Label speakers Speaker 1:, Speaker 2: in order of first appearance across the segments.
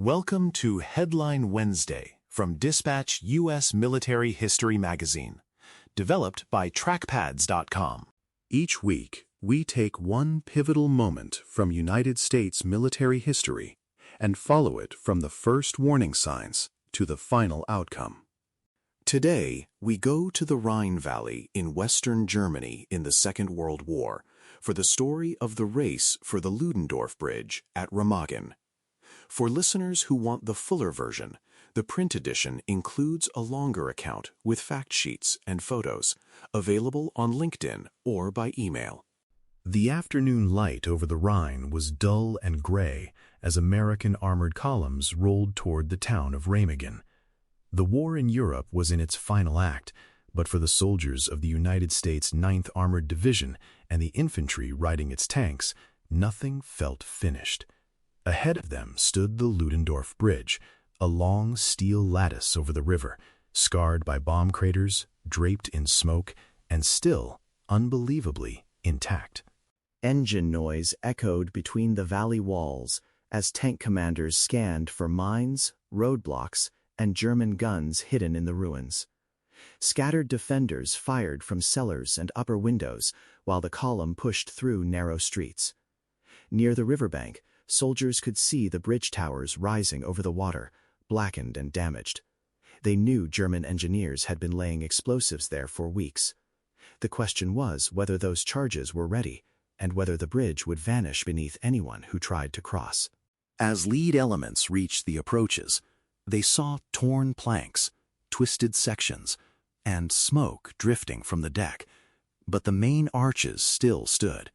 Speaker 1: Welcome to Headline Wednesday from Dispatch U.S. Military History Magazine, developed by Trackpads.com. Each week, we take one pivotal moment from United States military history and follow it from the first warning signs to the final outcome. Today, we go to the Rhine Valley in Western Germany in the Second World War for the story of the race for the Ludendorff Bridge at Remagen. For listeners who want the fuller version, the print edition includes a longer account with fact sheets and photos, available on LinkedIn or by email. The afternoon light over the Rhine was dull and gray as American armored columns rolled toward the town of Remagen. The war in Europe was in its final act, but for the soldiers of the United States 9th Armored Division and the infantry riding its tanks, nothing felt finished. Ahead of them stood the Ludendorff Bridge, a long steel lattice over the river, scarred by bomb craters, draped in smoke, and still, unbelievably, intact.
Speaker 2: Engine noise echoed between the valley walls as tank commanders scanned for mines, roadblocks, and German guns hidden in the ruins. Scattered defenders fired from cellars and upper windows while the column pushed through narrow streets. Near the riverbank, soldiers could see the bridge towers rising over the water, blackened and damaged. They knew German engineers had been laying explosives there for weeks. The question was whether those charges were ready, and whether the bridge would vanish beneath anyone who tried to cross.
Speaker 1: As lead elements reached the approaches, they saw torn planks, twisted sections, and smoke drifting from the deck, but the main arches still stood.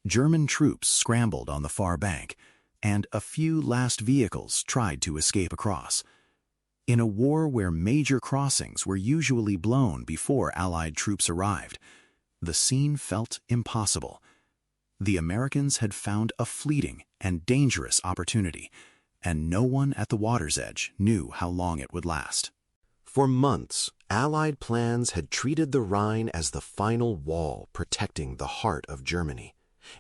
Speaker 1: German troops scrambled on the far bank, and a few last vehicles tried to escape across. In a war where major crossings were usually blown before Allied troops arrived, the scene felt impossible. The Americans had found a fleeting and dangerous opportunity, and no one at the water's edge knew how long it would last. For months, Allied plans had treated the Rhine as the final wall protecting the heart of Germany.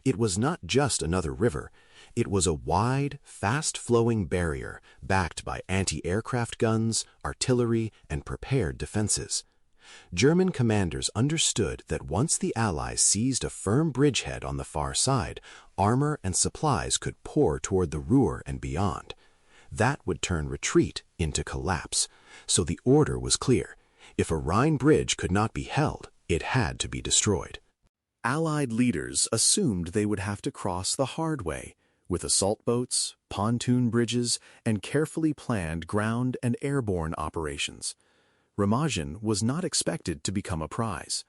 Speaker 1: It was not just another river. It was a wide, fast-flowing barrier backed by anti-aircraft guns, artillery, and prepared defenses. German commanders understood that once the Allies seized a firm bridgehead on the far side, armor and supplies could pour toward the Ruhr and beyond. That would turn retreat into collapse. So the order was clear. If a Rhine bridge could not be held, it had to be destroyed. Allied leaders assumed they would have to cross the hard way, with assault boats, pontoon bridges, and carefully planned ground and airborne operations. Remagen was not expected to become a prize.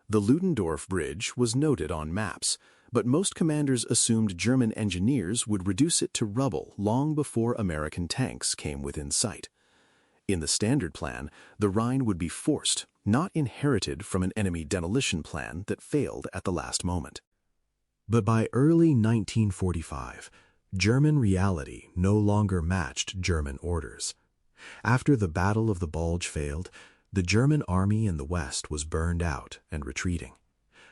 Speaker 1: The Ludendorff Bridge was noted on maps, but most commanders assumed German engineers would reduce it to rubble long before American tanks came within sight. In the standard plan, the Rhine would be forced, not inherited from an enemy demolition plan that failed at the last moment. But by early 1945, German reality no longer matched German orders. After the Battle of the Bulge failed, the German army in the West was burned out and retreating.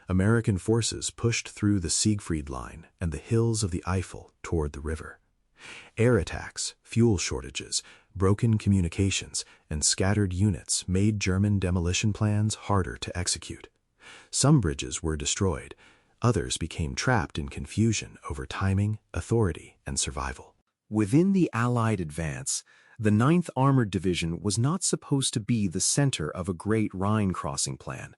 Speaker 1: American forces pushed through the Siegfried Line and the hills of the Eifel toward the river. Air attacks, fuel shortages, broken communications, and scattered units made German demolition plans harder to execute. Some bridges were destroyed. Others became trapped in confusion over timing, authority, and survival. Within the Allied advance, the 9th Armored Division was not supposed to be the center of a great Rhine crossing plan.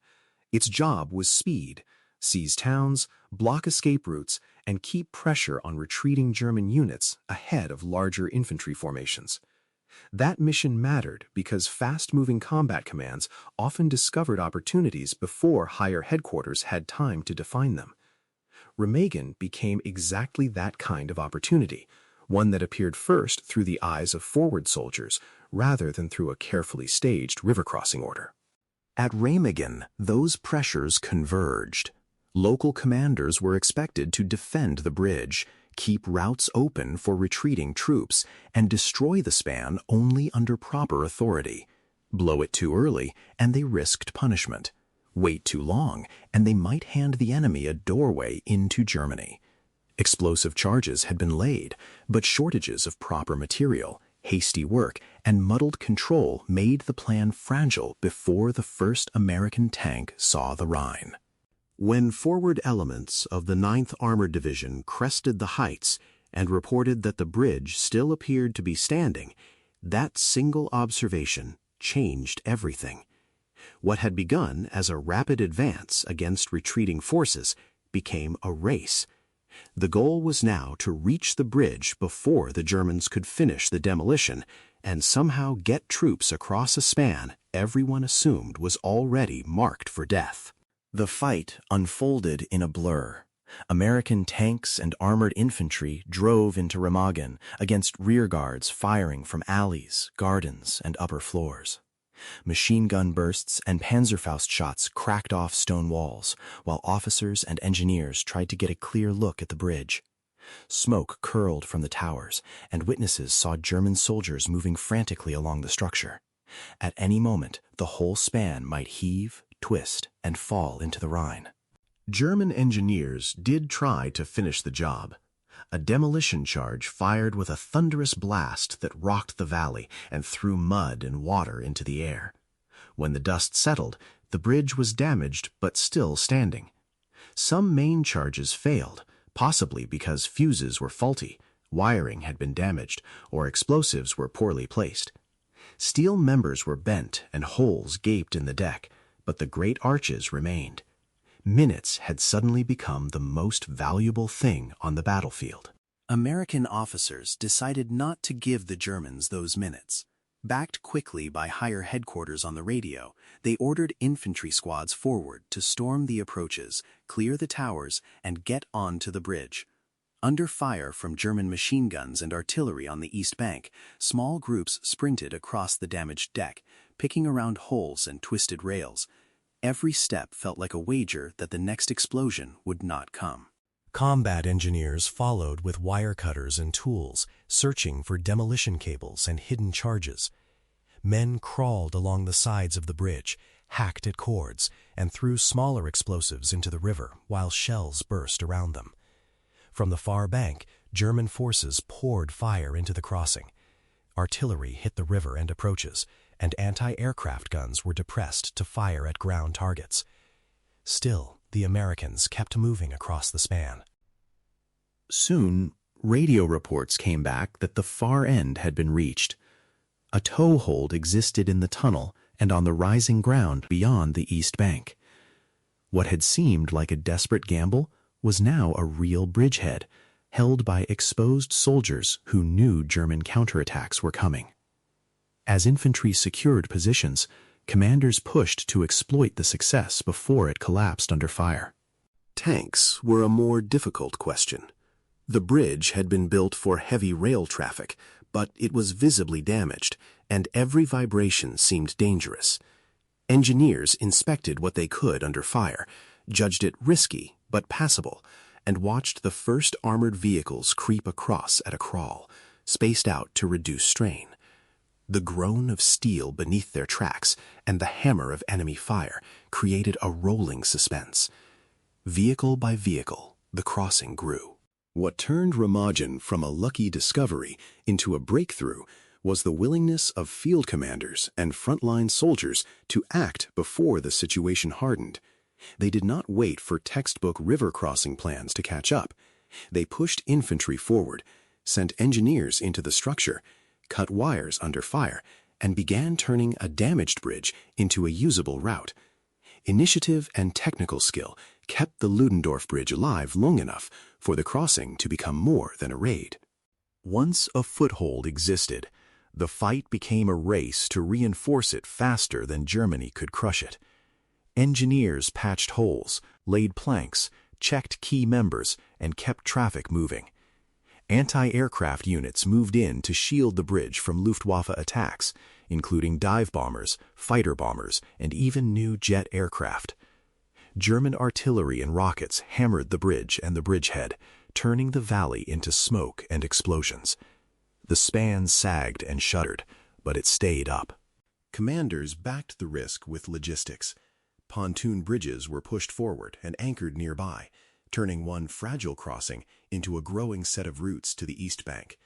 Speaker 1: Its job was speed, seize towns, block escape routes, and keep pressure on retreating German units ahead of larger infantry formations. That mission mattered because fast-moving combat commands often discovered opportunities before higher headquarters had time to define them. Remagen became exactly that kind of opportunity, one that appeared first through the eyes of forward soldiers rather than through a carefully staged river-crossing order. At Remagen, those pressures converged. Local commanders were expected to defend the bridge, keep routes open for retreating troops, and destroy the span only under proper authority. Blow it too early, and they risked punishment. Wait too long, and they might hand the enemy a doorway into Germany. Explosive charges had been laid, but shortages of proper material, hasty work, and muddled control made the plan fragile before the first American tank saw the Rhine. When forward elements of the 9th Armored Division crested the heights and reported that the bridge still appeared to be standing, that single observation changed everything. What had begun as a rapid advance against retreating forces became a race. The goal was now to reach the bridge before the Germans could finish the demolition and somehow get troops across a span everyone assumed was already marked for death. The fight unfolded in a blur. American tanks and armored infantry drove into Remagen against rearguards firing from alleys, gardens, and upper floors. Machine gun bursts and Panzerfaust shots cracked off stone walls, while officers and engineers tried to get a clear look at the bridge. Smoke curled from the towers, and witnesses saw German soldiers moving frantically along the structure. At any moment, the whole span might heave, twist, and fall into the Rhine. German engineers did try to finish the job. A demolition charge fired with a thunderous blast that rocked the valley and threw mud and water into the air. When the dust settled, the bridge was damaged but still standing. Some main charges failed, possibly because fuses were faulty, wiring had been damaged, or explosives were poorly placed. Steel members were bent and holes gaped in the deck, but the great arches remained. Minutes had suddenly become the most valuable thing on the battlefield. American officers decided not to give the Germans those minutes. Backed quickly by higher headquarters on the radio, they ordered infantry squads forward to storm the approaches, clear the towers, and get on to the bridge. Under fire from German machine guns and artillery on the east bank, small groups sprinted across the damaged deck, picking around holes and twisted rails. Every step felt like a wager that the next explosion would not come. Combat engineers followed with wire cutters and tools, searching for demolition cables and hidden charges. Men crawled along the sides of the bridge, hacked at cords, and threw smaller explosives into the river while shells burst around them. From the far bank, German forces poured fire into the crossing. Artillery hit the river and approaches, and anti-aircraft guns were depressed to fire at ground targets. Still, the Americans kept moving across the span. Soon, radio reports came back that the far end had been reached. A toehold existed in the tunnel and on the rising ground beyond the east bank. What had seemed like a desperate gamble was now a real bridgehead, held by exposed soldiers who knew German counterattacks were coming. As infantry secured positions, commanders pushed to exploit the success before it collapsed under fire. Tanks were a more difficult question. The bridge had been built for heavy rail traffic, but it was visibly damaged, and every vibration seemed dangerous. Engineers inspected what they could under fire, judged it risky but passable, and watched the first armored vehicles creep across at a crawl, spaced out to reduce strain. The groan of steel beneath their tracks and the hammer of enemy fire created a rolling suspense. Vehicle by vehicle, the crossing grew. What turned Remagen from a lucky discovery into a breakthrough was the willingness of field commanders and frontline soldiers to act before the situation hardened. They did not wait for textbook river crossing plans to catch up. They pushed infantry forward, sent engineers into the structure, cut wires under fire, and began turning a damaged bridge into a usable route. Initiative and technical skill kept the Ludendorff Bridge alive long enough for the crossing to become more than a raid. Once a foothold existed, the fight became a race to reinforce it faster than Germany could crush it. Engineers patched holes, laid planks, checked key members, and kept traffic moving. Anti-aircraft units moved in to shield the bridge from Luftwaffe attacks, including dive bombers, fighter bombers, and even new jet aircraft. German artillery and rockets hammered the bridge and the bridgehead, turning the valley into smoke and explosions. The span sagged and shuddered, but it stayed up. Commanders backed the risk with logistics. Pontoon bridges were pushed forward and anchored nearby, turning one fragile crossing into a growing set of routes to the east bank.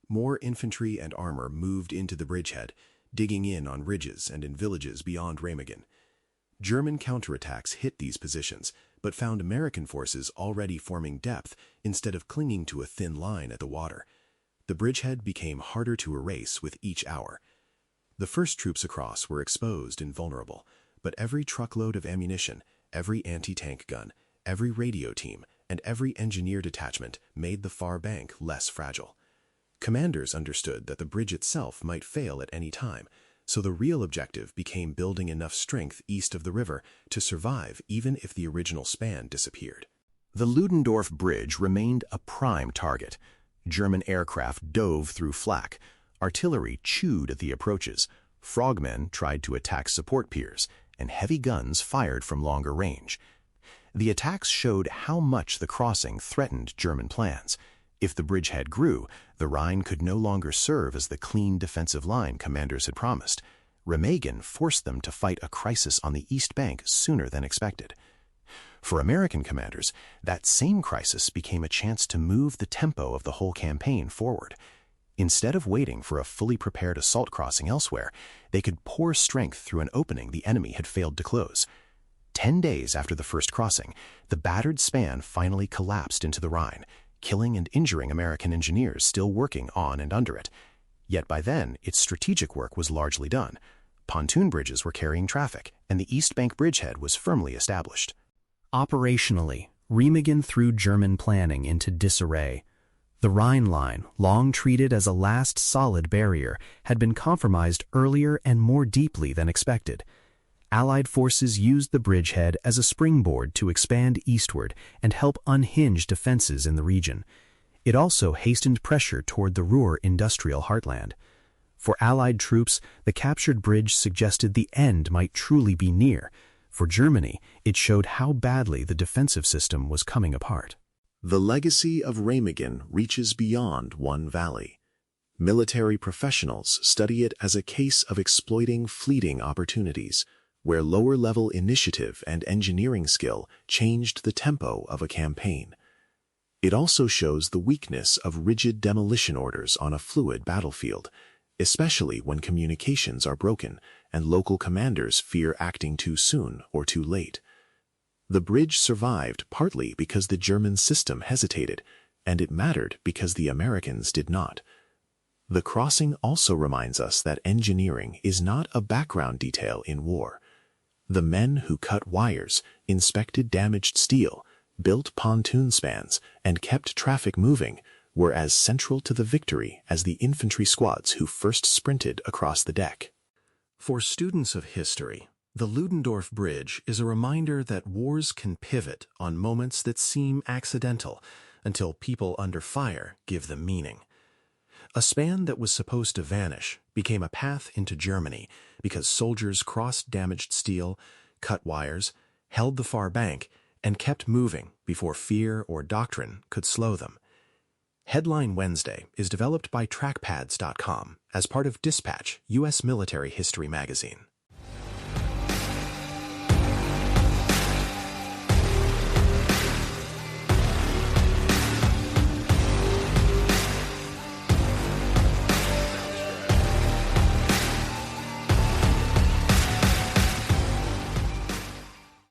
Speaker 1: More infantry and armor moved into the bridgehead, digging in on ridges and in villages beyond Remagen. German counterattacks hit these positions, but found American forces already forming depth instead of clinging to a thin line at the water. The bridgehead became harder to erase with each hour. The first troops across were exposed and vulnerable, but every truckload of ammunition, every anti-tank gun, every radio team, and every engineer detachment made the far bank less fragile. Commanders understood that the bridge itself might fail at any time, so the real objective became building enough strength east of the river to survive even if the original span disappeared. The Ludendorff Bridge remained a prime target. German aircraft dove through flak, artillery chewed at the approaches, frogmen tried to attack support piers, and heavy guns fired from longer range. The attacks showed how much the crossing threatened German plans. If the bridgehead grew, the Rhine could no longer serve as the clean defensive line commanders had promised. Remagen forced them to fight a crisis on the east bank sooner than expected. For American commanders, that same crisis became a chance to move the tempo of the whole campaign forward. Instead of waiting for a fully prepared assault crossing elsewhere, they could pour strength through an opening the enemy had failed to close. 10 days after the first crossing, the battered span finally collapsed into the Rhine, killing and injuring American engineers still working on and under it. Yet by then, its strategic work was largely done. Pontoon bridges were carrying traffic, and the East Bank bridgehead was firmly established.
Speaker 3: Operationally, Remagen threw German planning into disarray. The Rhine line, long treated as a last solid barrier, had been compromised earlier and more deeply than expected. Allied forces used the bridgehead as a springboard to expand eastward and help unhinge defenses in the region. It also hastened pressure toward the Ruhr industrial heartland. For Allied troops, the captured bridge suggested the end might truly be near. For Germany, it showed how badly the defensive system was coming apart.
Speaker 1: The legacy of Remagen reaches beyond one valley. Military professionals study it as a case of exploiting fleeting opportunities, where lower-level initiative and engineering skill changed the tempo of a campaign. It also shows the weakness of rigid demolition orders on a fluid battlefield, especially when communications are broken and local commanders fear acting too soon or too late. The bridge survived partly because the German system hesitated, and it mattered because the Americans did not. The crossing also reminds us that engineering is not a background detail in war. The men who cut wires, inspected damaged steel, built pontoon spans, and kept traffic moving were as central to the victory as the infantry squads who first sprinted across the deck. For students of history, the Ludendorff Bridge is a reminder that wars can pivot on moments that seem accidental until people under fire give them meaning. A span that was supposed to vanish became a path into Germany because soldiers crossed damaged steel, cut wires, held the far bank, and kept moving before fear or doctrine could slow them. Headline Wednesday is developed by Trackpads.com as part of Dispatch, U.S. Military History Magazine.